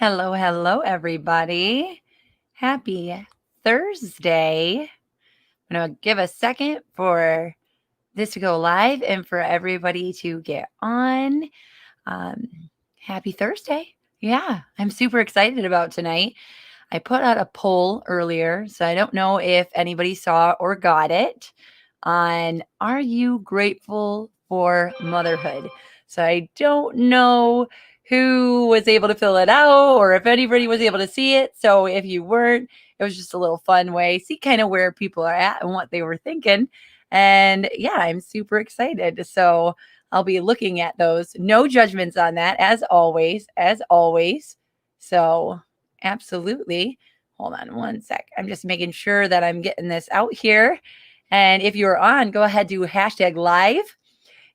Hello, hello, everybody. Happy Thursday. I'm going to give a second for this to go live and for everybody to get on. Um, Happy Thursday. Yeah, I'm super excited about tonight. I put out a poll earlier, so I don't know if anybody saw or got it on are you grateful for motherhood? So I don't know who was able to fill it out or if anybody was able to see it. So if you weren't, it was just a little fun way, see kind of where people are at and what they were thinking. And yeah, I'm super excited. So I'll be looking at those. No judgments on that, as always, as always. So absolutely. Hold on one sec. I'm just making sure that I'm getting this out here. And if you're on, go ahead, do hashtag live.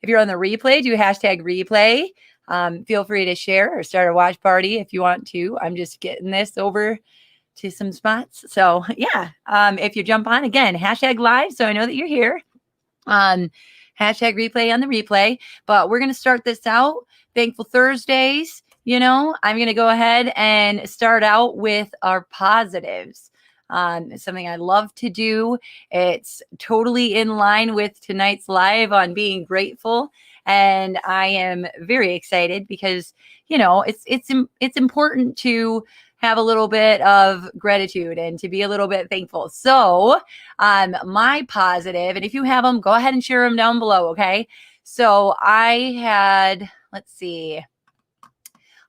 If you're on the replay, do hashtag replay. Feel free to share or start a watch party if you want to. I'm just getting this over to some spots. So yeah, if you jump on again, hashtag live, so I know that you're here. Hashtag replay on the replay. But we're going to start this out. Thankful Thursdays. I'm going to go ahead and start out with our positives. Something I love to do. It's totally in line with tonight's live on being grateful. And I am very excited because, it's important to have a little bit of gratitude and to be a little bit thankful. So my positive, and if you have them, go ahead and share them down below, okay? So let's see,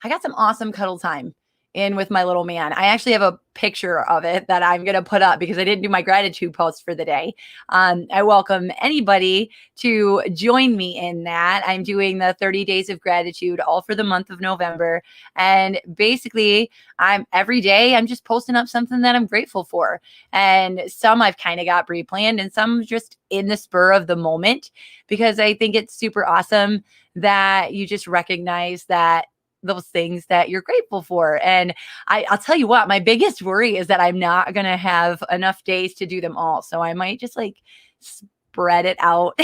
I got some awesome cuddle time in with my little man. I actually have a picture of it that I'm going to put up because I didn't do my gratitude post for the day. I welcome anybody to join me in that. I'm doing the 30 days of gratitude all for the month of November. And basically, every day I'm just posting up something that I'm grateful for. And some I've kind of got pre-planned and some just in the spur of the moment, because I think it's super awesome that you just recognize that those things that you're grateful for. And I'll tell you what, my biggest worry is that I'm not going to have enough days to do them all. So I might just spread it out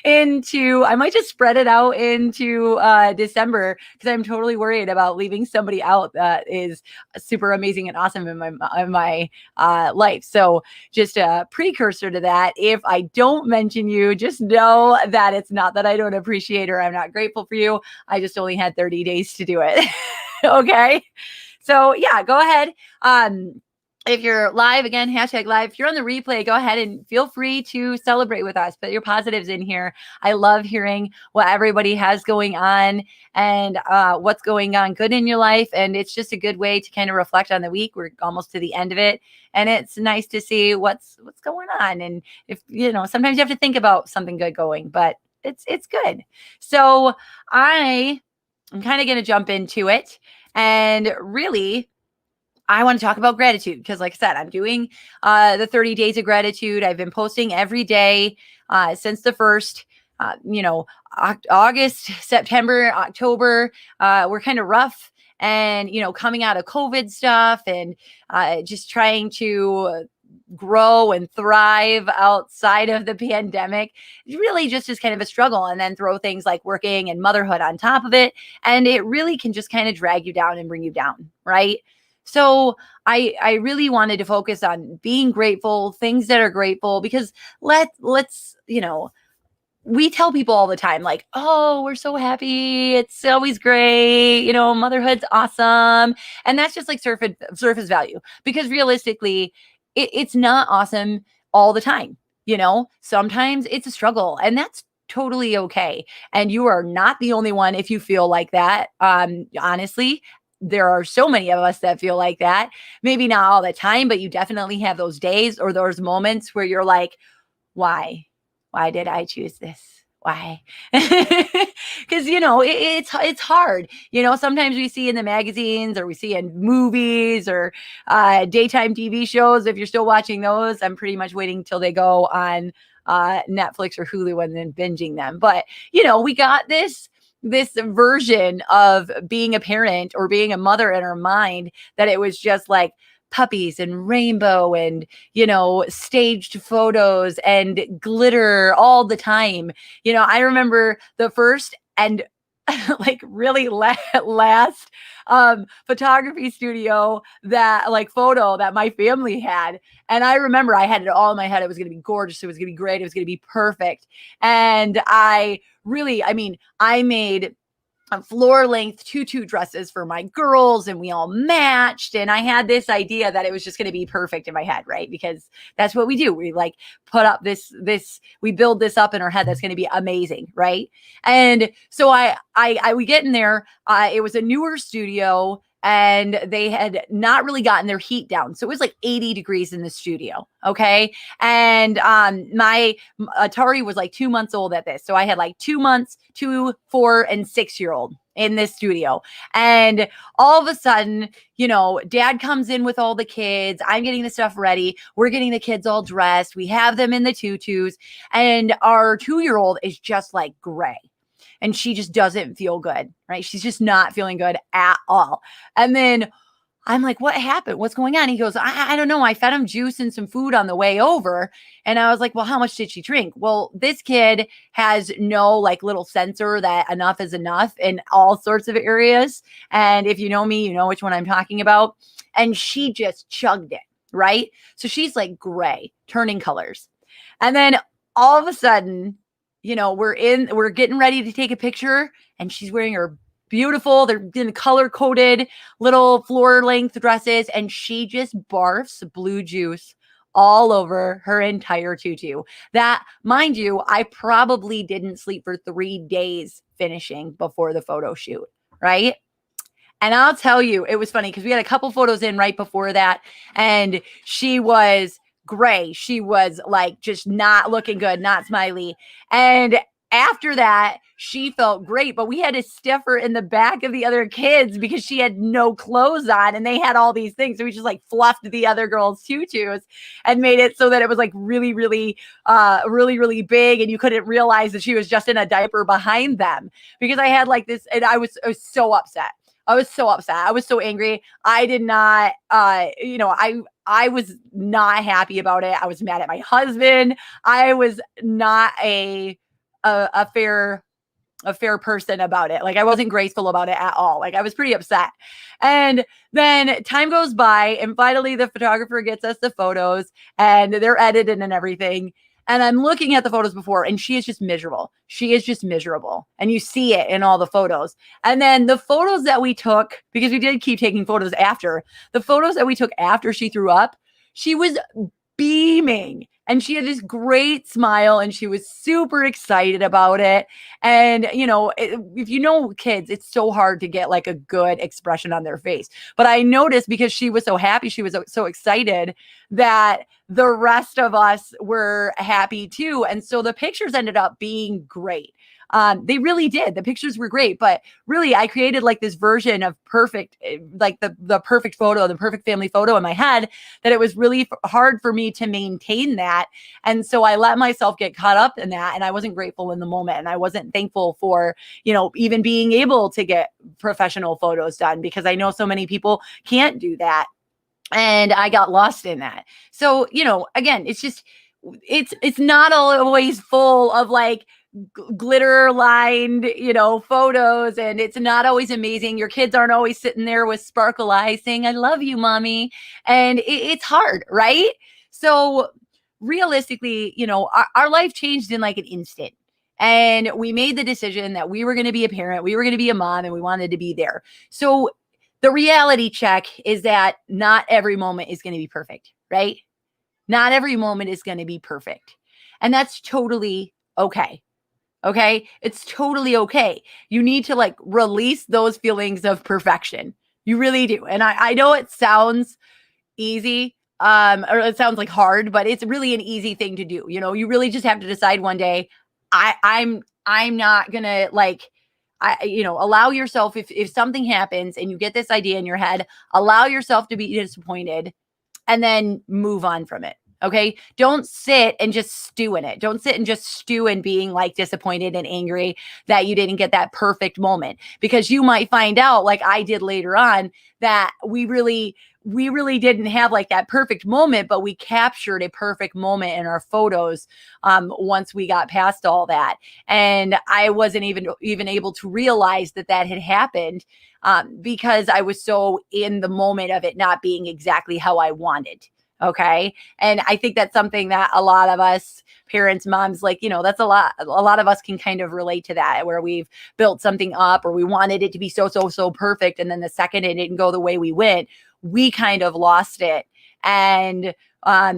into December, because I'm totally worried about leaving somebody out that is super amazing and awesome in my life. So just a precursor to that, if I don't mention you, just know that it's not that I don't appreciate or I'm not grateful for you. I just only had 30 days to do it. Okay. So yeah, go ahead. If you're live, again, hashtag live. If you're on the replay, go ahead and feel free to celebrate with us. Put your positives in here. I love hearing what everybody has going on and what's going on good in your life. And it's just a good way to kind of reflect on the week. We're almost to the end of it. And it's nice to see what's going on. And if, sometimes you have to think about something good going, but it's good. So I'm kind of going to jump into it. And really, I want to talk about gratitude because, like I said, I'm doing the 30 days of gratitude. I've been posting every day since the first, August, September, October. We're kind of rough and, coming out of COVID stuff and just trying to grow and thrive outside of the pandemic. It really just is kind of a struggle, and then throw things like working and motherhood on top of it. And it really can just kind of drag you down and bring you down, right? So I really wanted to focus on being grateful, things that are grateful, because let's, we tell people all the time, like, oh, we're so happy. It's always great. Motherhood's awesome. And that's just like surface value, because realistically, it's not awesome all the time. Sometimes it's a struggle, and that's totally okay. And you are not the only one if you feel like that. Honestly, there are so many of us that feel like that. Maybe not all the time, but you definitely have those days or those moments where you're like, why? Why did I choose this? Why? Because, it's hard. Sometimes we see in the magazines or we see in movies or daytime TV shows. If you're still watching those, I'm pretty much waiting till they go on Netflix or Hulu and then binging them. But, we got this version of being a parent or being a mother in our mind, that it was just like puppies and rainbow and, staged photos and glitter all the time. I remember the first and like really last photography studio that like photo that my family had. And I remember I had it all in my head. It was going to be gorgeous. It was going to be great. It was going to be perfect. And I made floor length tutu dresses for my girls and we all matched. And I had this idea that it was just going to be perfect in my head, right? Because that's what we do. We like put up we build this up in our head. That's going to be amazing. Right. And so we get in there. It was a newer studio and they had not really gotten their heat down. So it was like 80 degrees in the studio. Okay. And my Atari was like 2 months old at this. So I had like 2 months, 2, 4, and 6-year-old in this studio. And all of a sudden, dad comes in with all the kids. I'm getting the stuff ready. We're getting the kids all dressed. We have them in the tutus. And our 2-year-old is just like gray. And she just doesn't feel good, right? She's just not feeling good at all. And then I'm like, what happened? What's going on? He goes, I don't know. I fed him juice and some food on the way over. And I was like, well, how much did she drink? Well, this kid has no like little sensor that enough is enough in all sorts of areas. And if you know me, you know which one I'm talking about. And she just chugged it, right? So she's like gray, turning colors. And then all of a sudden, we're getting ready to take a picture and she's wearing her beautiful, they're in color coded little floor length dresses. And she just barfs blue juice all over her entire tutu. That, mind you, I probably didn't sleep for 3 days finishing before the photo shoot. Right. And I'll tell you, it was funny because we had a couple photos in right before that. And she was gray. She was like just not looking good, not smiley. And after that, she felt great, but we had to stiff her in the back of the other kids because she had no clothes on and they had all these things. So we just like fluffed the other girls' tutus and made it so that it was like really, really, really big. And you couldn't realize that she was just in a diaper behind them because I had like this, and I was so upset. I was so upset. I was so angry. I did not, I was not happy about it. I was mad at my husband. I was not a fair person about it. Like I wasn't graceful about it at all. Like I was pretty upset. And then time goes by and finally the photographer gets us the photos and they're edited and everything. And I'm looking at the photos before and she is just miserable. She is just miserable. And you see it in all the photos. And then the photos that we took, because we did keep taking photos after, the photos that we took after she threw up, she was beaming and she had this great smile and she was super excited about it. And, if you know kids, it's so hard to get like a good expression on their face. But I noticed because she was so happy, she was so excited that the rest of us were happy too. And so the pictures ended up being great. They really did. The pictures were great, but really I created like this version of perfect, like the perfect photo, the perfect family photo in my head that it was really hard for me to maintain that. And so I let myself get caught up in that. And I wasn't grateful in the moment. And I wasn't thankful for, even being able to get professional photos done because I know so many people can't do that. And I got lost in that. So, again, it's just, it's not always full of like glitter lined, photos. And it's not always amazing. Your kids aren't always sitting there with sparkle eyes saying, I love you, mommy. And it's hard, right? So realistically, our life changed in like an instant. And we made the decision that we were going to be a parent, we were going to be a mom, and we wanted to be there. So the reality check is that not every moment is going to be perfect, right? Not every moment is going to be perfect. And that's totally okay. Okay. It's totally okay. You need to like release those feelings of perfection. You really do. And I know it sounds easy, or it sounds like hard, but it's really an easy thing to do. You really just have to decide one day, I'm not gonna like, allow yourself, if something happens and you get this idea in your head, allow yourself to be disappointed and then move on from it. Okay. Don't sit and just stew in it. Don't sit and just stew in being like disappointed and angry that you didn't get that perfect moment, because you might find out, like I did later on, that we really we really didn't have like that perfect moment, but we captured a perfect moment in our photos once we got past all that. And I wasn't even able to realize that that had happened because I was so in the moment of it not being exactly how I wanted. Okay. And I think that's something that a lot of us parents, moms, like, that's a lot of us can kind of relate to that, where we've built something up or we wanted it to be so perfect. And then the second it didn't go the way we went, we kind of lost it. And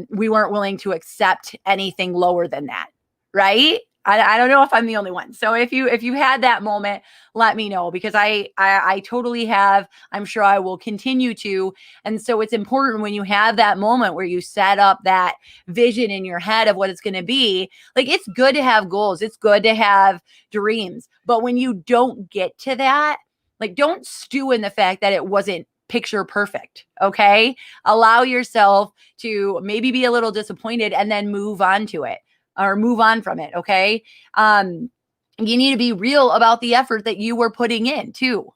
we weren't willing to accept anything lower than that. Right. I don't know if I'm the only one. So if you had that moment, let me know, because I totally have. I'm sure I will continue to. And so it's important when you have that moment where you set up that vision in your head of what it's going to be. Like, it's good to have goals. It's good to have dreams. But when you don't get to that, like, don't stew in the fact that it wasn't picture perfect. Okay. Allow yourself to maybe be a little disappointed and then move on to it, or move on from it. Okay. You need to be real about the effort that you were putting in too.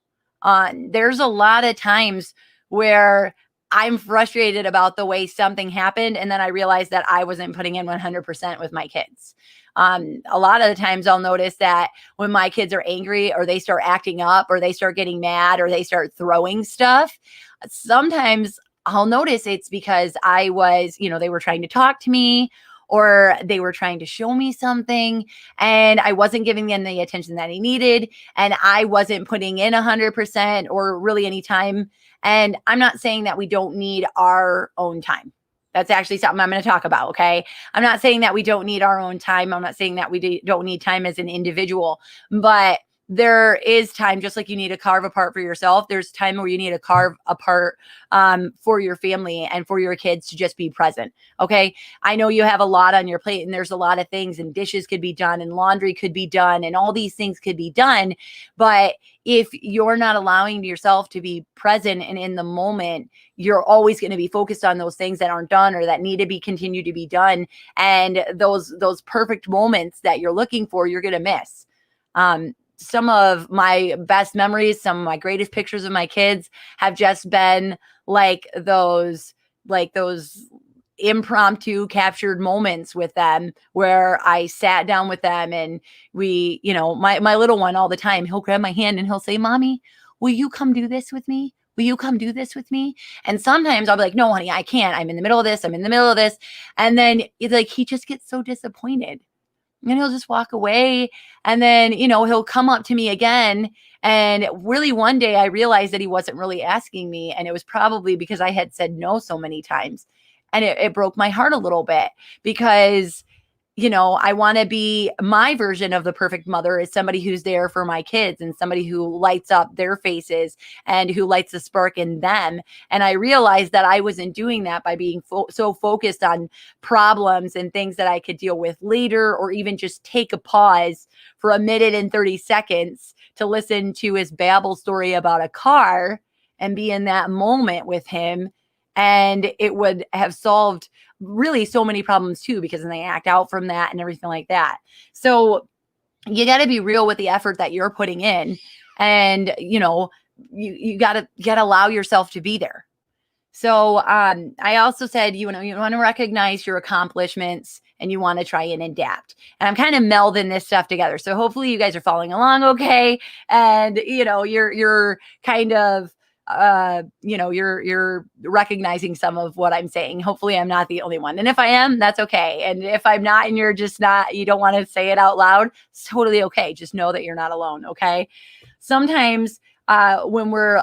There's a lot of times where I'm frustrated about the way something happened, and then I realized that I wasn't putting in 100% with my kids. A lot of the times I'll notice that when my kids are angry, or they start acting up, or they start getting mad, or they start throwing stuff, sometimes I'll notice it's because I was, they were trying to talk to me, or they were trying to show me something, and I wasn't giving them the attention that he needed, and I wasn't putting in 100% or really any time. And I'm not saying that we don't need our own time. That's actually something I'm going to talk about. Okay. I'm not saying that we don't need our own time. I'm not saying that we don't need time as an individual, but there is time, just like you need to carve apart for yourself. There's time where you need to carve apart for your family and for your kids to just be present. Okay. I know you have a lot on your plate, and there's a lot of things, and dishes could be done, and laundry could be done, and all these things could be done. But if you're not allowing yourself to be present and in the moment, you're always going to be focused on those things that aren't done or that need to be continued to be done. And those perfect moments that you're looking for, you're going to miss. Some of my best memories, some of my greatest pictures of my kids have just been like those impromptu captured moments with them, where I sat down with them, and we, my little one, all the time, he'll grab my hand and he'll say, "Mommy, will you come do this with me? Will you come do this with me?" And sometimes I'll be like, "No, honey, I can't. I'm in the middle of this. I'm in the middle of this." And then it's like, he just gets so disappointed. And he'll just walk away. And then, he'll come up to me again. And really, one day I realized that he wasn't really asking me. And it was probably because I had said no so many times. And it broke my heart a little bit, because I want to be, my version of the perfect mother is somebody who's there for my kids, and somebody who lights up their faces and who lights a spark in them. And I realized that I wasn't doing that by being so focused on problems and things that I could deal with later, or even just take a pause for a minute and 30 seconds to listen to his babble story about a car and be in that moment with him. And it would have solved really so many problems too, because then they act out from that and everything like that. So you got to be real with the effort that you're putting in, and you got to allow yourself to be there. So I also said, you want to recognize your accomplishments, and you want to try and adapt. And I'm kind of melding this stuff together, so hopefully you guys are following along okay. And you're kind of you're recognizing some of what I'm saying. Hopefully I'm not the only one. And if I am, that's okay. And if I'm not, and you're just not, you don't want to say it out loud, it's totally okay. Just know that you're not alone. Okay. Sometimes when we're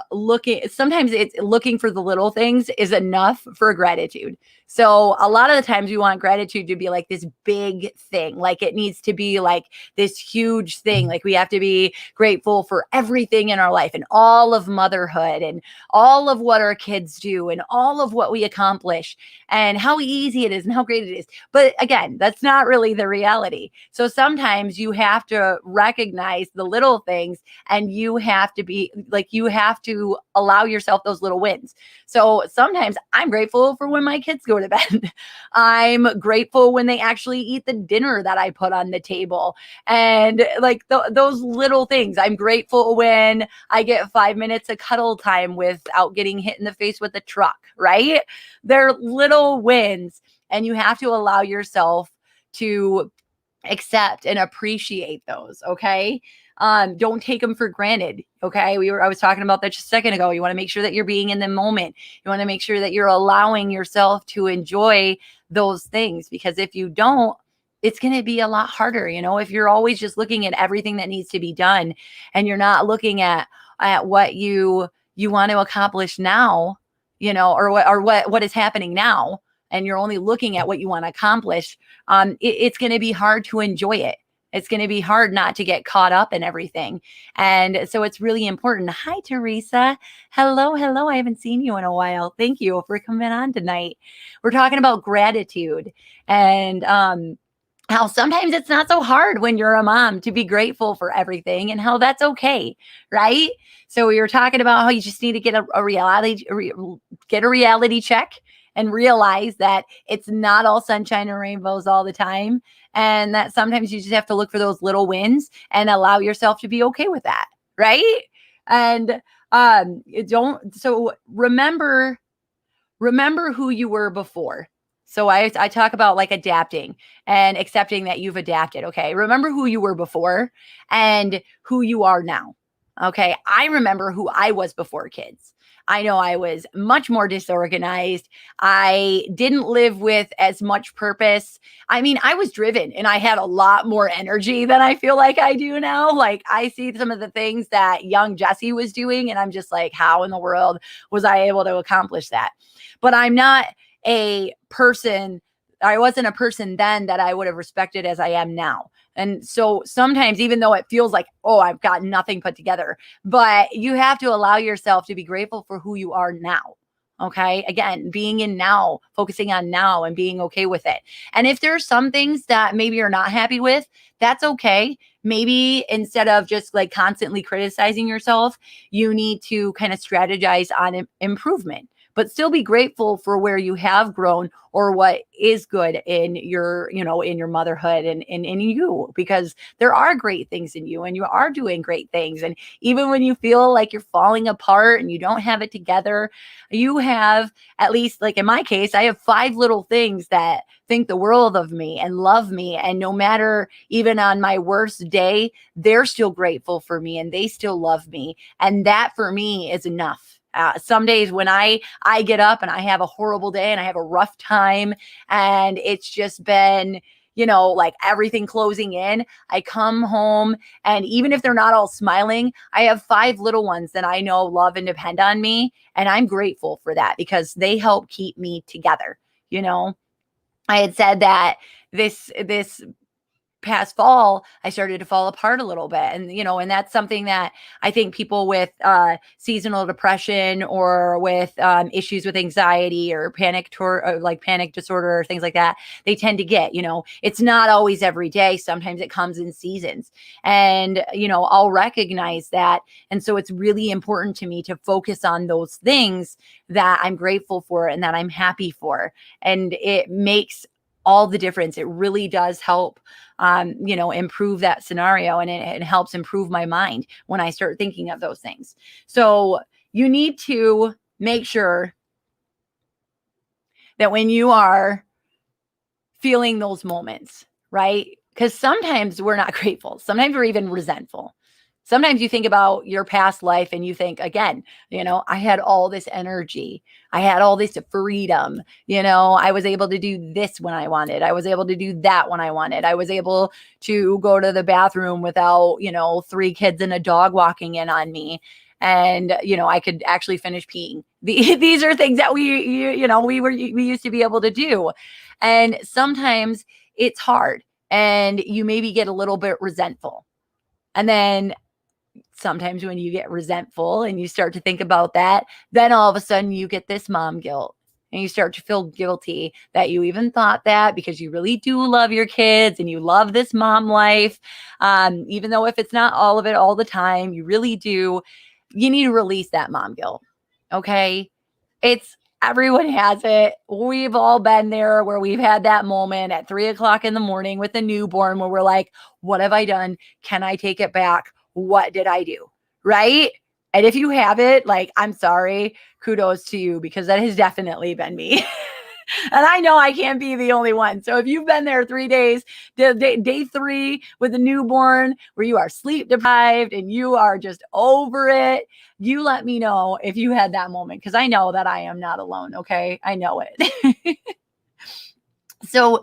sometimes it's looking for the little things is enough for gratitude. So a lot of the times we want gratitude to be like this big thing. Like, it needs to be like this huge thing. Like, we have to be grateful for everything in our life, and all of motherhood, and all of what our kids do, and all of what we accomplish, and how easy it is and how great it is. But again, that's not really the reality. So sometimes you have to recognize the little things, and you have to be like you have to allow yourself those little wins. So sometimes I'm grateful for when my kids go to bed. I'm grateful when they actually eat the dinner that I put on the table. And like those little things. I'm grateful when I get 5 minutes of cuddle time without getting hit in the face with a truck, right? They're little wins, and you have to allow yourself to accept and appreciate those. Okay. Don't take them for granted. Okay. I was talking about that just a second ago. You want to make sure that you're being in the moment. You want to make sure that you're allowing yourself to enjoy those things, because if you don't, it's going to be a lot harder. If you're always just looking at everything that needs to be done and you're not looking at what you want to accomplish now, or what is happening now, and you're only looking at what you want to accomplish, it's going to be hard to enjoy it. It's going to be hard not to get caught up in everything. And so it's really important. Hi, Teresa. Hello, hello. I haven't seen you in a while. Thank you for coming on tonight. We're talking about gratitude and how sometimes it's not so hard when you're a mom to be grateful for everything, and how that's okay, right? So we were talking about how you just need to get a reality check and realize that it's not all sunshine and rainbows all the time. And that sometimes you just have to look for those little wins and allow yourself to be okay with that. Right. And so remember who you were before. So I talk about like adapting and accepting that you've adapted. Okay. Remember who you were before and who you are now. Okay. I remember who I was before kids. I know I was much more disorganized. I didn't live with as much purpose. I mean, I was driven and I had a lot more energy than I feel like I do now. Like I see some of the things that young Jessie was doing, and I'm just like, how in the world was I able to accomplish that? But I'm not a person. I wasn't a person then that I would have respected as I am now. And so sometimes, even though it feels like, oh, I've got nothing put together, but you have to allow yourself to be grateful for who you are now. Okay. Again, being in now, focusing on now and being okay with it. And if there's some things that maybe you're not happy with, that's okay. Maybe instead of just like constantly criticizing yourself, you need to kind of strategize on improvement, but still be grateful for where you have grown or what is good in your, in your motherhood and in you, because there are great things in you and you are doing great things. And even when you feel like you're falling apart and you don't have it together, you have, at least like in my case, I have 5 little things that think the world of me and love me. And no matter, even on my worst day, they're still grateful for me and they still love me. And that for me is enough. Some days when I get up and I have a horrible day and I have a rough time and it's just been, like everything closing in, I come home and even if they're not all smiling, I have 5 little ones that I know love and depend on me. And I'm grateful for that because they help keep me together. I had said that this past fall, I started to fall apart a little bit. And that's something that I think people with seasonal depression or with issues with anxiety or like panic disorder or things like that, they tend to get, it's not always every day. Sometimes it comes in seasons and, I'll recognize that. And so it's really important to me to focus on those things that I'm grateful for and that I'm happy for. And it makes all the difference. It really does help, improve that scenario. And it helps improve my mind when I start thinking of those things. So you need to make sure that when you are feeling those moments, right? Because sometimes we're not grateful. Sometimes we're even resentful. Sometimes you think about your past life and you think, again, I had all this energy. I had all this freedom. I was able to do this when I wanted. I was able to do that when I wanted. I was able to go to the bathroom without, 3 kids and a dog walking in on me. And, I could actually finish peeing. These are things that we used to be able to do. And sometimes it's hard and you maybe get a little bit resentful. And then sometimes when you get resentful and you start to think about that, then all of a sudden you get this mom guilt and you start to feel guilty that you even thought that, because you really do love your kids and you love this mom life. Even though if it's not all of it all the time, you really do. You need to release that mom guilt. Okay. Everyone has it. We've all been there where we've had that moment at 3:00 in the morning with a newborn where we're like, what have I done? Can I take it back? What did I do? Right. And if you have it, like, I'm sorry, kudos to you, because that has definitely been me. And I know I can't be the only one. So if you've been there 3 days, day 3 with a newborn where you are sleep deprived and you are just over it, you let me know if you had that moment, because I know that I am not alone. Okay. I know it. So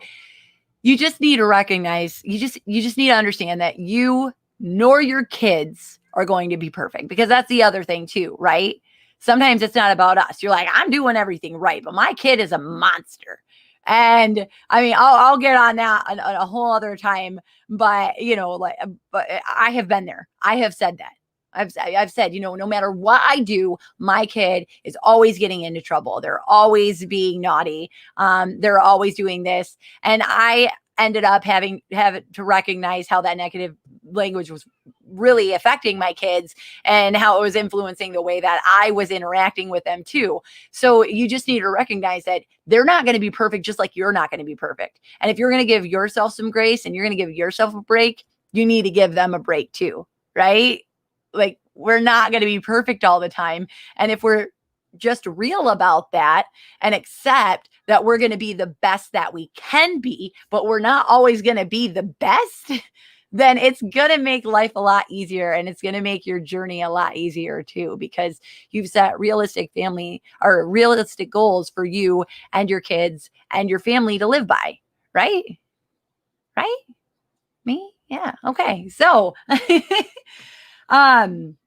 you just need to recognize, you just need to understand that you nor your kids are going to be perfect, because that's the other thing too, right? Sometimes it's not about us. You're like, I'm doing everything right, but my kid is a monster. And I mean, I'll get on that a whole other time, but but I have been there. I have said that. I've said, no matter what I do, my kid is always getting into trouble. They're always being naughty. They're always doing this. And I ended up having to recognize how that negative language was really affecting my kids and how it was influencing the way that I was interacting with them too. So you just need to recognize that they're not going to be perfect, just like you're not going to be perfect. And if you're going to give yourself some grace and you're going to give yourself a break, you need to give them a break too, right? Like, we're not going to be perfect all the time. And if we're just real about that and accept that we're going to be the best that we can be, but we're not always going to be the best, then it's going to make life a lot easier, and it's going to make your journey a lot easier too, because you've set realistic family or realistic goals for you and your kids and your family to live by, right? Right? Me? Yeah. Okay. So, um,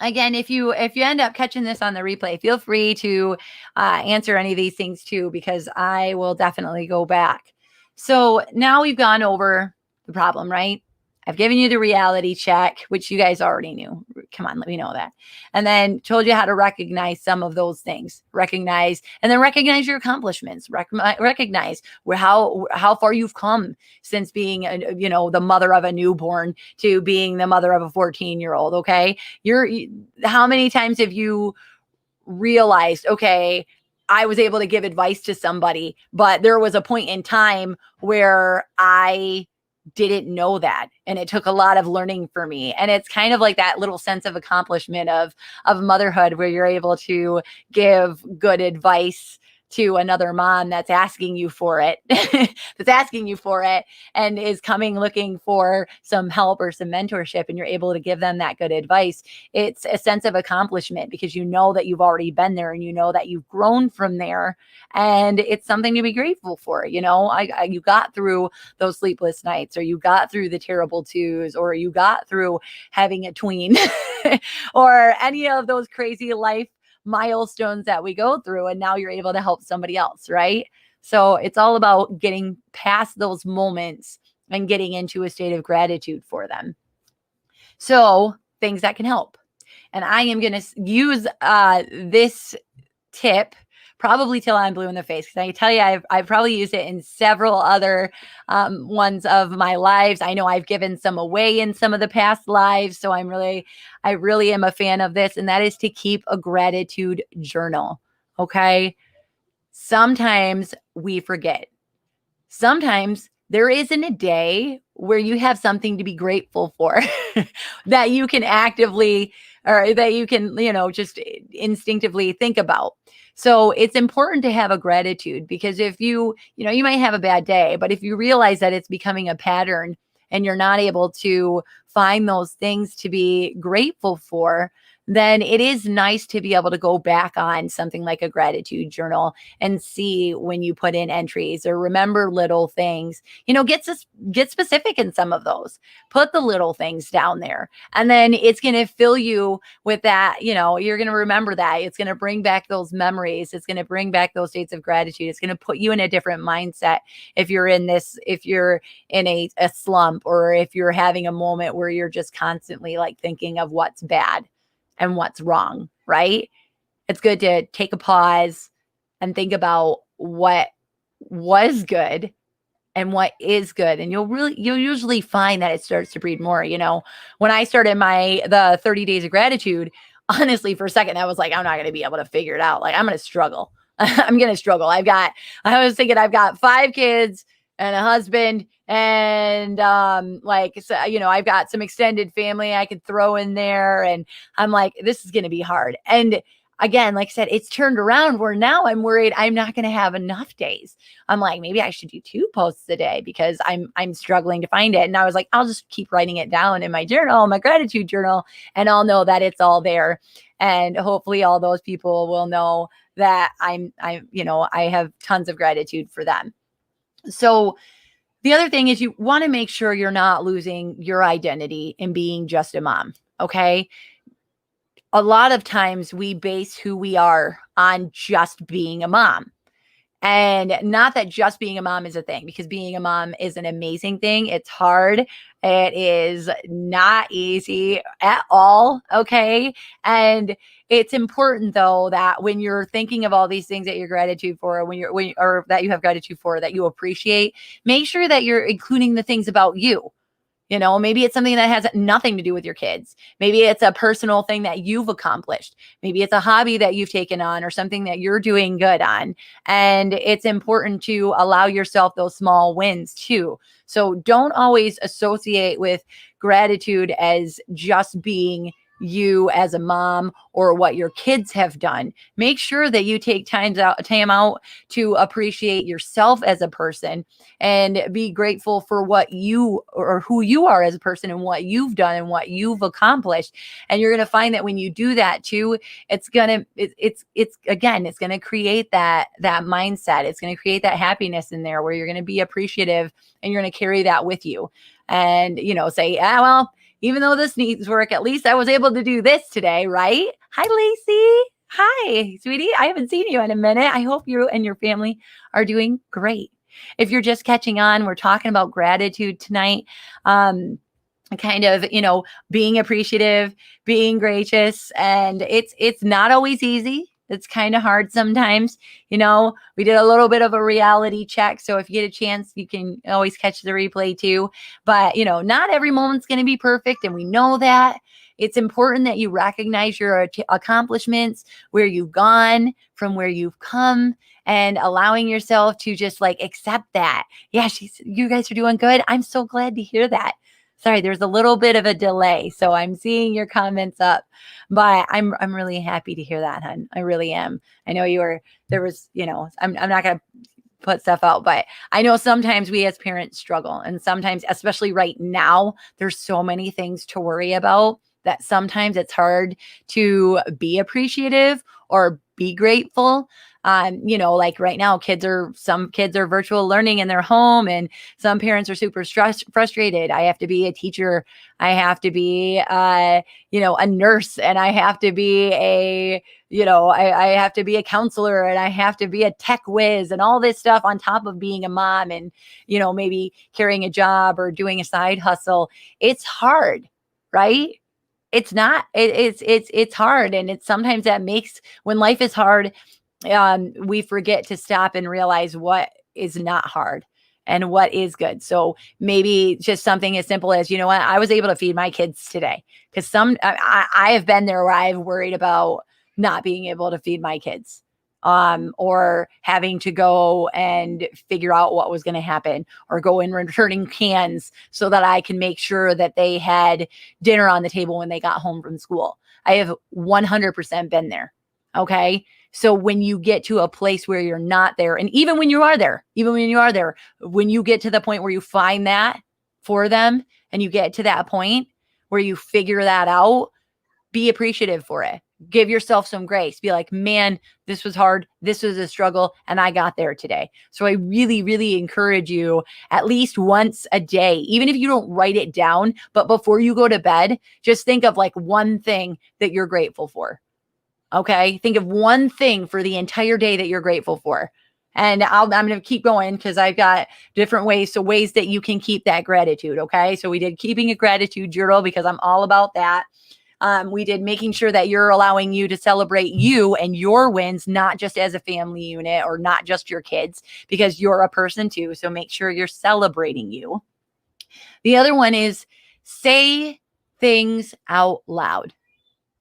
again, if you end up catching this on the replay, feel free to answer any of these things too, because I will definitely go back. So now we've gone over the problem, right? I've given you the reality check, which you guys already knew. Come on, let me know that. And then told you how to recognize some of those things. Recognize your accomplishments. Recognize how far you've come since being the mother of a newborn to being the mother of a 14-year-old. Okay, how many times have you realized, okay, I was able to give advice to somebody, but there was a point in time where I didn't know that, and it took a lot of learning for me. And it's kind of like that little sense of accomplishment of motherhood, where you're able to give good advice to another mom that's asking you for it, and is coming looking for some help or some mentorship, and you're able to give them that good advice. It's a sense of accomplishment, because you know that you've already been there, and you know that you've grown from there, and it's something to be grateful for. You got through those sleepless nights, or you got through the terrible twos, or you got through having a tween, or any of those crazy life milestones that we go through, and now you're able to help somebody else, right? So it's all about getting past those moments and getting into a state of gratitude for them. So things that can help. And I am going to use this tip probably till I'm blue in the face, because I can tell you I've probably used it in several other ones of my lives. I know I've given some away in some of the past lives, so I really am a fan of this, and that is to keep a gratitude journal. Okay, sometimes we forget. Sometimes there isn't a day where you have something to be grateful for that you can actively, or that you can, just instinctively think about. So it's important to have a gratitude, because if you might have a bad day, but if you realize that it's becoming a pattern and you're not able to find those things to be grateful for, then it is nice to be able to go back on something like a gratitude journal and see when you put in entries or remember little things. Get specific in some of those. Put the little things down there, and then it's going to fill you with that. You're going to remember that. It's going to bring back those memories. It's going to bring back those states of gratitude. It's going to put you in a different mindset if you're in a slump, or if you're having a moment where you're just constantly like thinking of what's bad and what's wrong, right? It's good to take a pause and think about what was good and what is good. And you'll usually find that it starts to breed more. When I started the 30 days of gratitude, honestly, for a second, I was like, I'm not going to be able to figure it out. Like, I'm going to struggle. I'm going to struggle. I was thinking I've got 5 kids and a husband and like, so, I've got some extended family I could throw in there. And I'm like, this is going to be hard. And again, like I said, it's turned around where now I'm worried I'm not going to have enough days. I'm like, maybe I should do 2 posts a day because I'm struggling to find it. And I was like, I'll just keep writing it down in my journal, my gratitude journal, and I'll know that it's all there. And hopefully all those people will know that I have tons of gratitude for them. So the other thing is you want to make sure you're not losing your identity in being just a mom. Okay. A lot of times we base who we are on just being a mom. And not that just being a mom is a thing, because being a mom is an amazing thing. It's hard. It is not easy at all. Okay. And it's important though that when you're thinking of all these things that you're gratitude for, or that you have gratitude for, that you appreciate, make sure that you're including the things about you. Maybe it's something that has nothing to do with your kids. Maybe it's a personal thing that you've accomplished. Maybe it's a hobby that you've taken on or something that you're doing good on. And it's important to allow yourself those small wins too. So don't always associate with gratitude as just being you as a mom or what your kids have done. Make sure that you take time out to appreciate yourself as a person and be grateful for what you or who you are as a person and what you've done and what you've accomplished. And you're going to find that when you do that too, it's going to create that mindset. It's going to create that happiness in there where you're going to be appreciative and you're going to carry that with you and, say, well, even though this needs work, at least I was able to do this today, right? Hi, Lacey. Hi, sweetie. I haven't seen you in a minute. I hope you and your family are doing great. If you're just catching on, we're talking about gratitude tonight. Kind of, being appreciative, being gracious, and it's not always easy. It's kind of hard sometimes. We did a little bit of a reality check. So if you get a chance, you can always catch the replay too. But, not every moment's going to be perfect. And we know that. It's important that you recognize your accomplishments, where you've gone from where you've come, and allowing yourself to just like accept that. Yeah, you guys are doing good. I'm so glad to hear that. Sorry, there's a little bit of a delay, so I'm seeing your comments up, but I'm really happy to hear that, hon. I really am. I know there was, I'm not going to put stuff out, but I know sometimes we as parents struggle, and sometimes, especially right now, there's so many things to worry about that sometimes it's hard to be appreciative or be grateful. Like right now, some kids are virtual learning in their home, and some parents are super frustrated. I have to be a teacher. I have to be, a nurse, and I have to be I have to be a counselor, and I have to be a tech whiz and all this stuff on top of being a mom and, maybe carrying a job or doing a side hustle. It's hard, right? It's not, it's hard. And it's sometimes that makes, when life is hard, we forget to stop and realize what is not hard and what is good. So maybe just something as simple as, what, I was able to feed my kids today, because I have been there where I've worried about not being able to feed my kids, or having to go and figure out what was going to happen, or go in returning cans so that I can make sure that they had dinner on the table when they got home from school. I have 100% been there. Okay. So when you get to a place where you're not there, and even when you are there, when you get to the point where you find that for them and you get to that point where you figure that out, be appreciative for it. Give yourself some grace. Be like, man, this was hard. This was a struggle, and I got there today. So I really, really encourage you at least once a day, even if you don't write it down, but before you go to bed, just think of like one thing that you're grateful for. Okay. Think of one thing for the entire day that you're grateful for. And I'm going to keep going because I've got different ways. So ways that you can keep that gratitude. Okay. So we did keeping a gratitude journal because I'm all about that. We did making sure that you're allowing you to celebrate you and your wins, not just as a family unit or not just your kids, because you're a person too. So make sure you're celebrating you. The other one is say things out loud.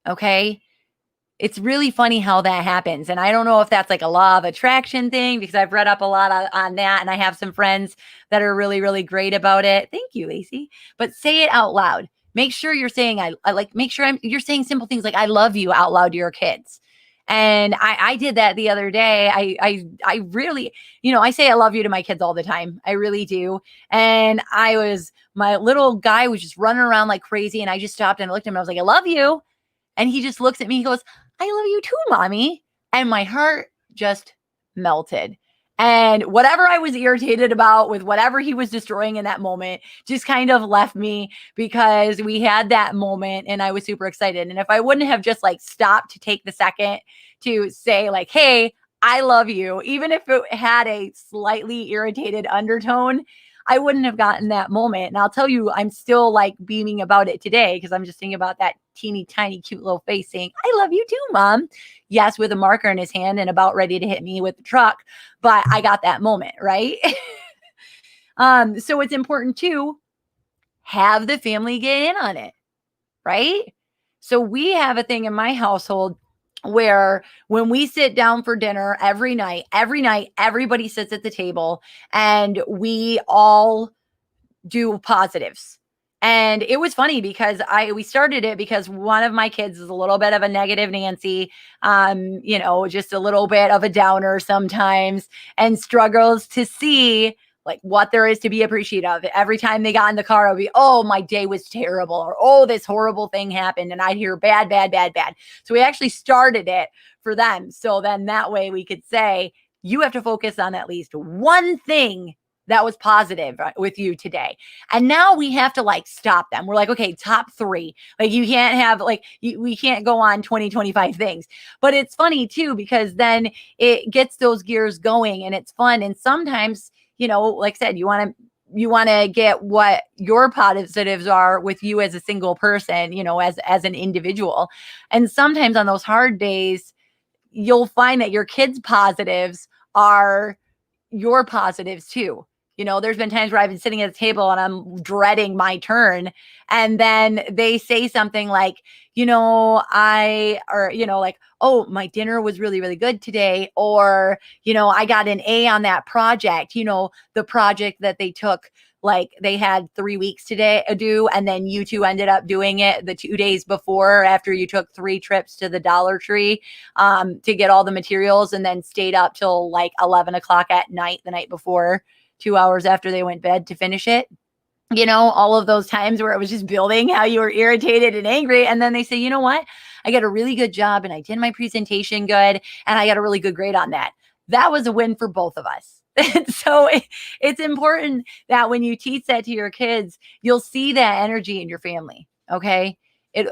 Okay. it's really funny how that happens. And I don't know if that's like a law of attraction thing, because I've read up a lot on that. And I have some friends that are really, really great about it. Thank you, Lacey. But say it out loud. Make sure you're saying, I like, make sure you're saying simple things like, I love you out loud to your kids. And I did that the other day. I really, I say I love you to my kids all the time. I really do. And my little guy was just running around like crazy. And I just stopped and looked at him and I was like, I love you. And he just looks at me, he goes, I love you too, mommy. And my heart just melted. And whatever I was irritated about with whatever he was destroying in that moment just kind of left me, because we had that moment and I was super excited. And if I wouldn't have just like stopped to take the second to say like, hey, I love you, even if it had a slightly irritated undertone, I wouldn't have gotten that moment. And I'll tell you, I'm still like beaming about it today, because I'm just thinking about that teeny tiny cute little face saying, I love you too, mom. Yes, with a marker in his hand and about ready to hit me with the truck. But I got that moment, right? So it's important to have the family get in on it, right? So we have a thing in my household where when we sit down for dinner every night, everybody sits at the table and we all do positives. And it was funny because we started it because one of my kids is a little bit of a negative Nancy, just a little bit of a downer sometimes, and struggles to see like what there is to be appreciative of. Every time they got in the car, it would be, oh, my day was terrible, or oh, this horrible thing happened. And I'd hear bad, bad, bad, bad. So we actually started it for them. So then that way we could say, you have to focus on at least one thing that was positive with you today. And now we have to like stop them. We're like, okay, top 3. Like you can't have like, we can't go on 20, 25 things. But it's funny too, because then it gets those gears going and it's fun. And sometimes, like I said, you want to get what your positives are with you as a single person, as an individual. And sometimes on those hard days, you'll find that your kids' positives are your positives too. There's been times where I've been sitting at the table and I'm dreading my turn. And then they say something like, like, oh, my dinner was really, really good today. Or, I got an A on that project, the project that they took, like they had 3 weeks today to do. And then you two ended up doing it the 2 days before, after you took 3 trips to the Dollar Tree to get all the materials, and then stayed up till like 11 o'clock at night the night before, 2 hours after they went to bed to finish it. All of those times where it was just building how you were irritated and angry. And then they say, you know what? I got a really good job and I did my presentation good and I got a really good grade on that. That was a win for both of us. So it's important that when you teach that to your kids, you'll see that energy in your family. Okay.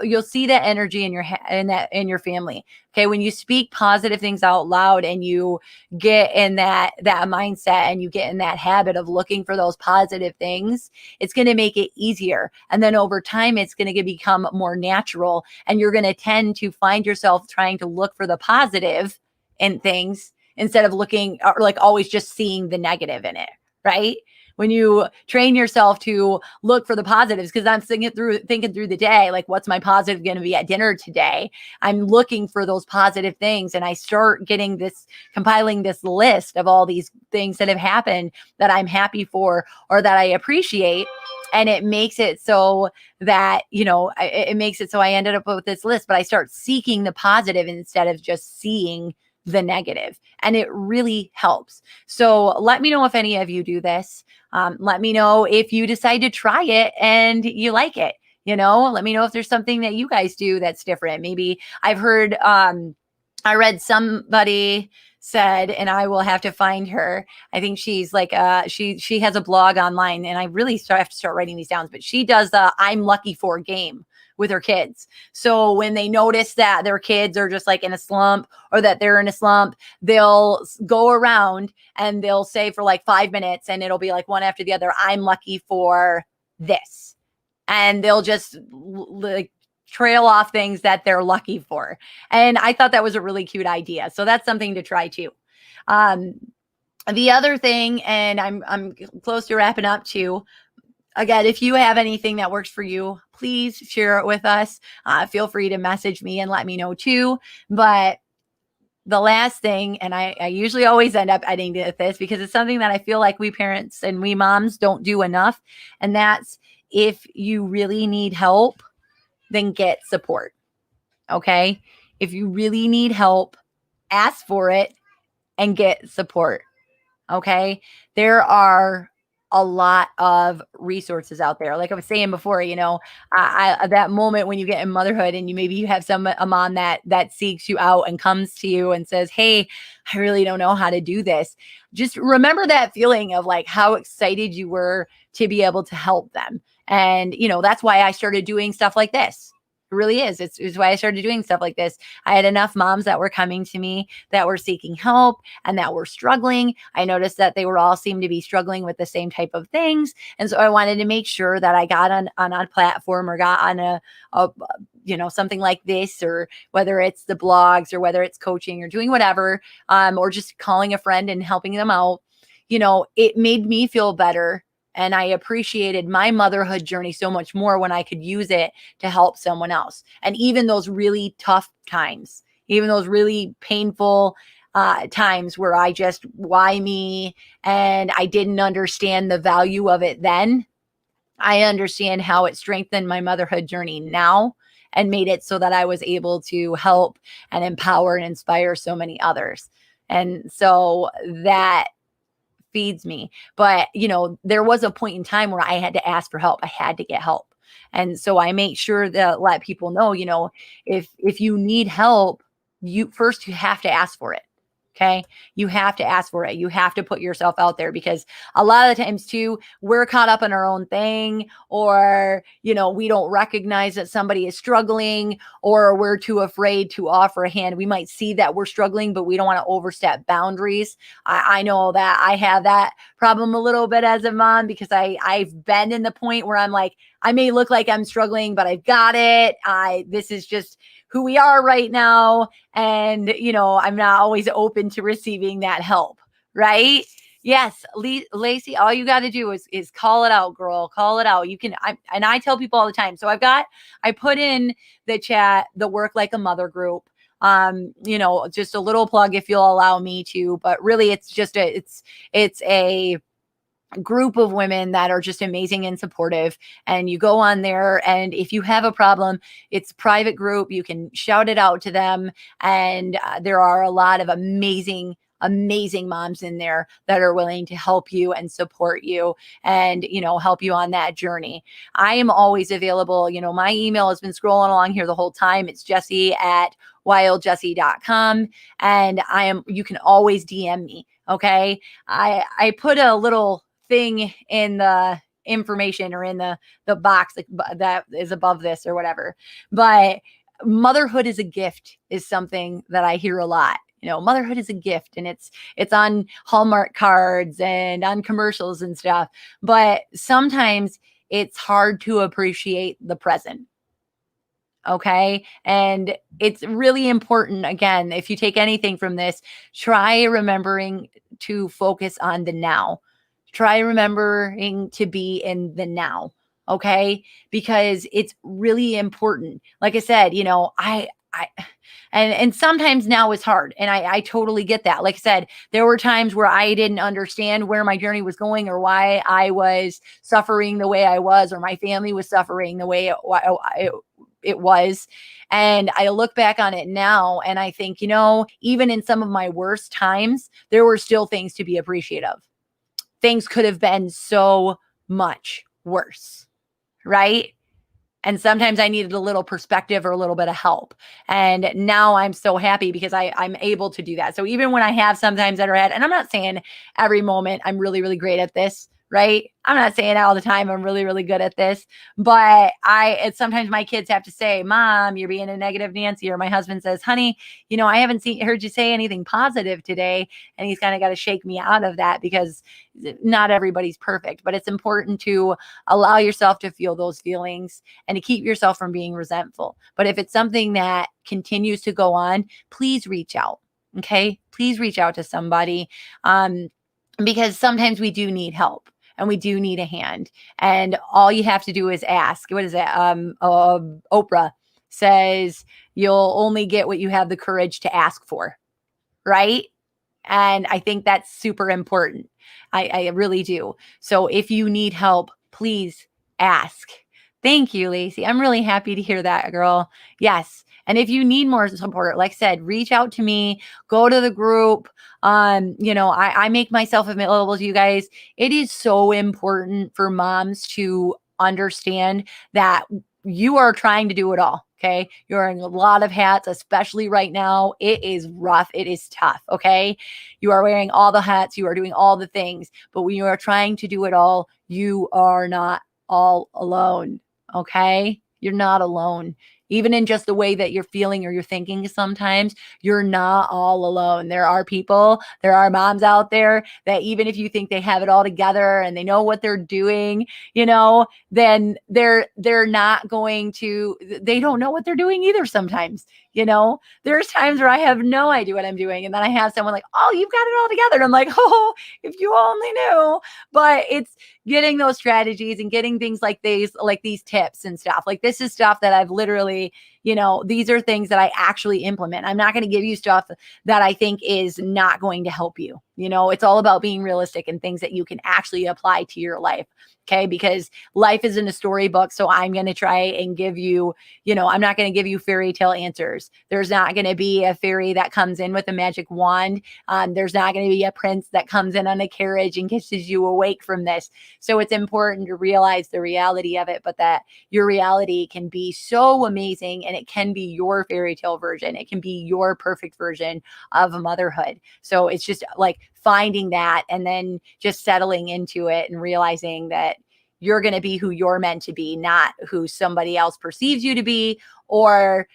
You'll see that energy in your family. Okay. When you speak positive things out loud and you get in that mindset and you get in that habit of looking for those positive things, it's going to make it easier. And then over time, it's going to become more natural. And you're going to tend to find yourself trying to look for the positive in things instead of looking, or like always just seeing the negative in it. Right. When you train yourself to look for the positives, because I'm thinking through the day, like, what's my positive going to be at dinner today? I'm looking for those positive things. And I start compiling this list of all these things that have happened that I'm happy for or that I appreciate. And it makes it so that, it makes it so I ended up with this list, but I start seeking the positive instead of just seeing the negative. And it really helps. So let me know if any of you do this. Let me know if you decide to try it and you like it. Let me know if there's something that you guys do that's different. Maybe I've heard, I read somebody said, and I will have to find her. I think she's like, she has a blog online, and I really have to start writing these down, but she does the I'm lucky for game with her kids. So when they notice that their kids are just like in a slump or that they're in a slump, they'll go around and they'll say for like 5 minutes, and it'll be like one after the other, I'm lucky for this. And they'll just like trail off things that they're lucky for. And I thought that was a really cute idea. So that's something to try too. The other thing, and I'm close to wrapping up too, Again, if you have anything that works for you, please share it with us. Feel free to message me and let me know too. But the last thing, and I usually always end up adding to this because it's something that I feel like we parents and we moms don't do enough. And that's, if you really need help, then get support. Okay. If you really need help, ask for it and get support. Okay. There are a lot of resources out there. Like I was saying before, that moment when you get in motherhood and you have a mom that seeks you out and comes to you and says, "Hey, I really don't know how to do this." Just remember that feeling of like how excited you were to be able to help them. And, that's why I started doing stuff like this. It really is. It's why I started doing stuff like this. I had enough moms that were coming to me that were seeking help and that were struggling. I noticed that they were all seemed to be struggling with the same type of things. And so I wanted to make sure that I got on a platform or got on a something like this, or whether it's the blogs or whether it's coaching or doing whatever, or just calling a friend and helping them out. It made me feel better. And I appreciated my motherhood journey so much more when I could use it to help someone else. And even those really tough times, even those really painful times where I just, why me? And I didn't understand the value of it then. I understand how it strengthened my motherhood journey now and made it so that I was able to help and empower and inspire so many others. And so that feeds me. But, there was a point in time where I had to ask for help. I had to get help. And so I make sure that let people know, if you need help, you have to ask for it. Okay. You have to ask for it. You have to put yourself out there, because a lot of the times too, we're caught up in our own thing, or, we don't recognize that somebody is struggling, or we're too afraid to offer a hand. We might see that we're struggling, but we don't want to overstep boundaries. I know that I have that problem a little bit as a mom, because I've been in the point where I'm like, I may look like I'm struggling, but I've got it. This is just who we are right now. And, I'm not always open to receiving that help. Right. Yes. Lacey, all you got to do is call it out, girl, call it out. You can, and I tell people all the time. So I put in the chat, the Work Like a Mother group. Just a little plug if you'll allow me to, but really it's just it's a group of women that are just amazing and supportive. And you go on there, and if you have a problem, it's a private group. You can shout it out to them. And there are a lot of amazing moms in there that are willing to help you and support you and, help you on that journey. I am always available. My email has been scrolling along here the whole time. It's Jessie@wildjessie.com. And you can always DM me. Okay. I put a little thing in the information, or in the box that is above this or whatever. But motherhood is a gift is something that I hear a lot. Motherhood is a gift, and it's on Hallmark cards and on commercials and stuff. But sometimes it's hard to appreciate the present. Okay. And it's really important. Again, if you take anything from this, try remembering to focus on the now. Try remembering to be in the now. Okay. Because it's really important. Like I said, and sometimes now is hard. And I totally get that. Like I said, there were times where I didn't understand where my journey was going, or why I was suffering the way I was, or my family was suffering the way it was. And I look back on it now and I think, even in some of my worst times, there were still things to be appreciative of. Things could have been so much worse, right? And sometimes I needed a little perspective or a little bit of help. And now I'm so happy because I'm able to do that. So even when I have sometimes that are and I'm not saying every moment I'm really, really great at this, right? I'm not saying all the time I'm really, really good at this, but it's sometimes my kids have to say, Mom, you're being a negative Nancy. Or my husband says, honey, I haven't heard you say anything positive today. And he's kind of got to shake me out of that, because not everybody's perfect, but it's important to allow yourself to feel those feelings and to keep yourself from being resentful. But if it's something that continues to go on, please reach out. Okay. Please reach out to somebody. Because sometimes we do need help. and we do need a hand. And all you have to do is ask. What is that? Oprah says you'll only get what you have the courage to ask for, right? And I think that's super important. I really do. So if you need help, please ask. Thank you, Lacey. I'm really happy to hear that, girl. Yes. And if you need more support, like I said, reach out to me, go to the group. I make myself available to you guys. It is so important for moms to understand that you are trying to do it all. Okay. You're wearing a lot of hats, especially right now. It is rough. It is tough. Okay. You are wearing all the hats. You are doing all the things. But when you are trying to do it all, you are not all alone. Okay. You're not alone. Even in just the way that you're feeling or you're thinking sometimes, you're not all alone. There are moms out there that even if you think they have it all together and they know what they're doing, then they're not going to, they don't know what they're doing either sometimes. There's times where I have no idea what I'm doing. And then I have someone like, oh, you've got it all together. And I'm like, oh, if you only knew. But it's getting those strategies and getting things like these tips and stuff. Like this is stuff that I've literally, these are things that I actually implement. I'm not going to give you stuff that I think is not going to help you. It's all about being realistic and things that you can actually apply to your life. Okay. Because life isn't a storybook. So I'm going to try and give you, I'm not going to give you fairy tale answers. There's not going to be a fairy that comes in with a magic wand. There's not going to be a prince that comes in on a carriage and kisses you awake from this. So it's important to realize the reality of it, but that your reality can be so amazing and it can be your fairy tale version. It can be your perfect version of motherhood. So it's just like finding that and then just settling into it and realizing that you're going to be who you're meant to be, not who somebody else perceives you to be or,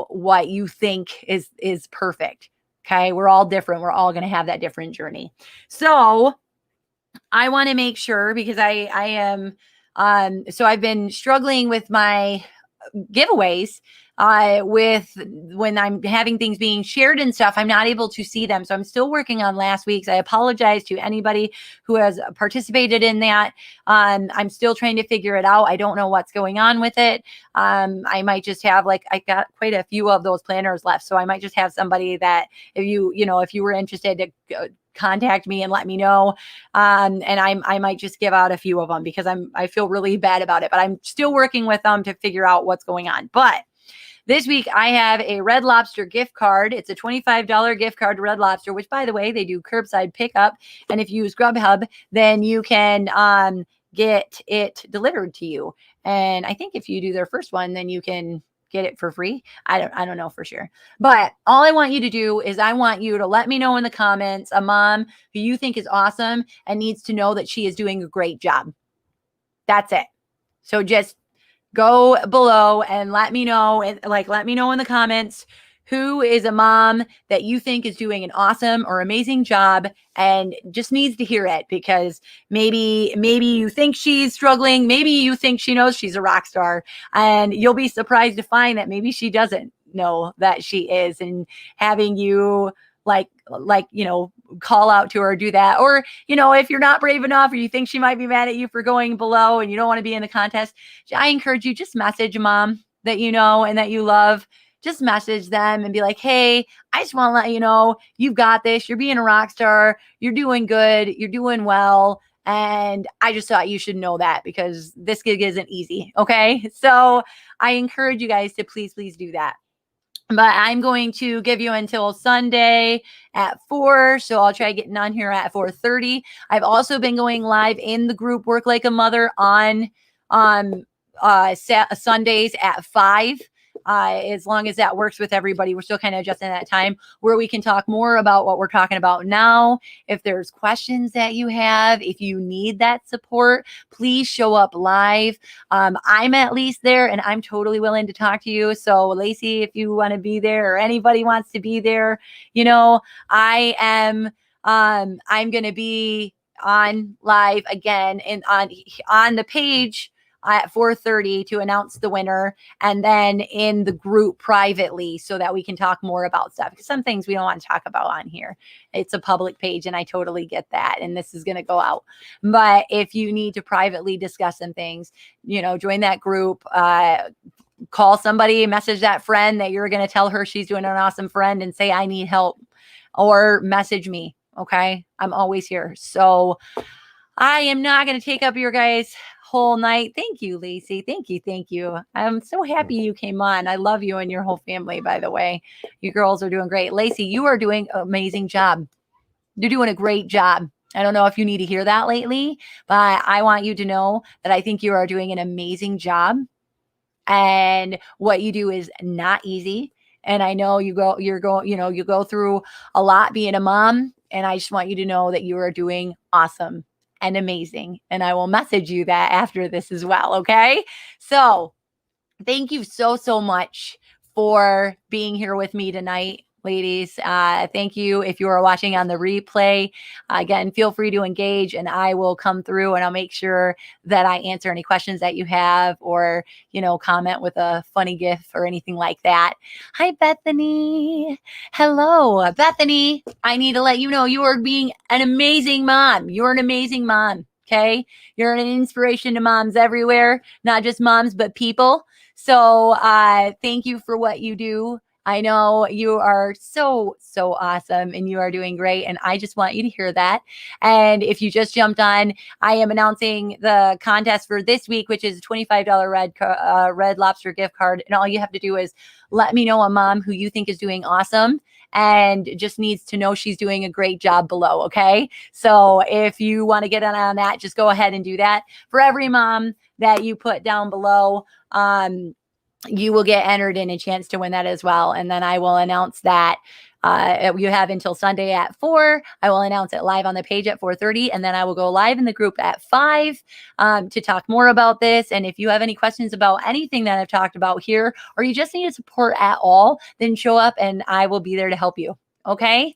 what you think is perfect. Okay. We're all different. We're all going to have that different journey. So I want to make sure because I am, so I've been struggling with my giveaways with when I'm having things being shared and stuff, I'm not able to see them. So I'm still working on last week's. I apologize to anybody who has participated in that. I'm still trying to figure it out. I don't know what's going on with it. I might just have I got quite a few of those planners left. So I might just have somebody that if you were interested to contact me and let me know. And I might just give out a few of them because I feel really bad about it, but I'm still working with them to figure out what's going on. But this week I have a Red Lobster gift card. It's a $25 gift card to Red Lobster, which by the way, they do curbside pickup. And if you use Grubhub, then you can get it delivered to you. And I think if you do their first one, then you can get it for free. I don't know for sure. But all I want you to do is I want you to let me know in the comments a mom who you think is awesome and needs to know that she is doing a great job. That's it. So just go below and let me know let me know in the comments who is a mom that you think is doing an awesome or amazing job and just needs to hear it because maybe you think she's struggling. Maybe you think she knows she's a rock star and you'll be surprised to find that maybe she doesn't know that she is, and having you call out to her or do that. Or, if you're not brave enough or you think she might be mad at you for going below and you don't want to be in the contest, I encourage you, just message a mom that you know and that you love. Just message them and be like, hey, I just want to let you know, you've got this. You're being a rock star. You're doing good. You're doing well. And I just thought you should know that because this gig isn't easy. Okay. So I encourage you guys to please do that. But I'm going to give you until Sunday at 4. So I'll try getting on here at 4:30. I've also been going live in the group Work Like a Mother on Sundays at 5. As long as that works with everybody. We're still kind of adjusting that time where we can talk more about what we're talking about now. If there's questions that you have, if you need that support, please show up live. I'm at least there and I'm totally willing to talk to you. So Lacey, if you want to be there or anybody wants to be there, I am, I'm going to be on live again and on the page at 4:30 to announce the winner, and then in the group privately so that we can talk more about stuff, because some things we don't want to talk about on here. It's a public page and I totally get that, and this is going to go out. But if you need to privately discuss some things, join that group, call somebody, message that friend that you're going to tell her she's doing an awesome friend and say, I need help, or message me. Okay. I'm always here. So I am not going to take up your guys' whole night. Thank you, Lacey. Thank you. Thank you. I'm so happy you came on. I love you and your whole family, by the way. You girls are doing great. Lacey, you are doing an amazing job. You're doing a great job. I don't know if you need to hear that lately, but I want you to know that I think you are doing an amazing job. And what you do is not easy. And I know you go through a lot being a mom. And I just want you to know that you are doing awesome and amazing. And I will message you that after this as well. Okay. So thank you so, so much for being here with me tonight, ladies. Thank you. If you are watching on the replay, again, feel free to engage and I will come through and I'll make sure that I answer any questions that you have, or, comment with a funny gif or anything like that. Hi, Bethany. Hello, Bethany. I need to let you know you are being an amazing mom. You're an amazing mom. Okay. You're an inspiration to moms everywhere, not just moms, but people. So thank you for what you do. I know you are so, so awesome and you are doing great. And I just want you to hear that. And if you just jumped on, I am announcing the contest for this week, which is a $25 Red Lobster gift card. And all you have to do is let me know a mom who you think is doing awesome and just needs to know she's doing a great job below. Okay. So if you want to get on that, just go ahead and do that. For every mom that you put down below, you will get entered in a chance to win that as well. And then I will announce that you have until Sunday at 4. I will announce it live on the page at 4:30. And then I will go live in the group at 5 to talk more about this. And if you have any questions about anything that I've talked about here, or you just need support at all, then show up and I will be there to help you. Okay.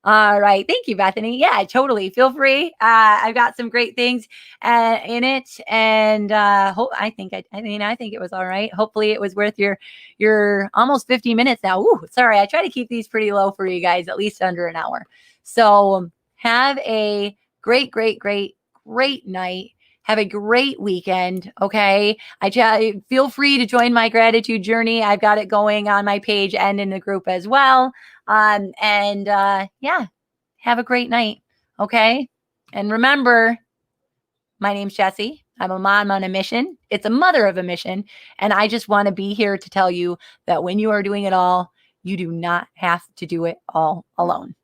All right. Thank you, Bethany. Yeah, totally. Feel free. I've got some great things in it. And I think it was all right. Hopefully it was worth your almost 50 minutes now. Ooh, sorry. I try to keep these pretty low for you guys, at least under an hour. So have a great, great, great, great night. Have a great weekend. Okay. Feel free to join my gratitude journey. I've got it going on my page and in the group as well. Yeah, have a great night. Okay. And remember, my name's Jessie. I'm a mom on a mission. It's a mother of a mission. And I just want to be here to tell you that when you are doing it all, you do not have to do it all alone.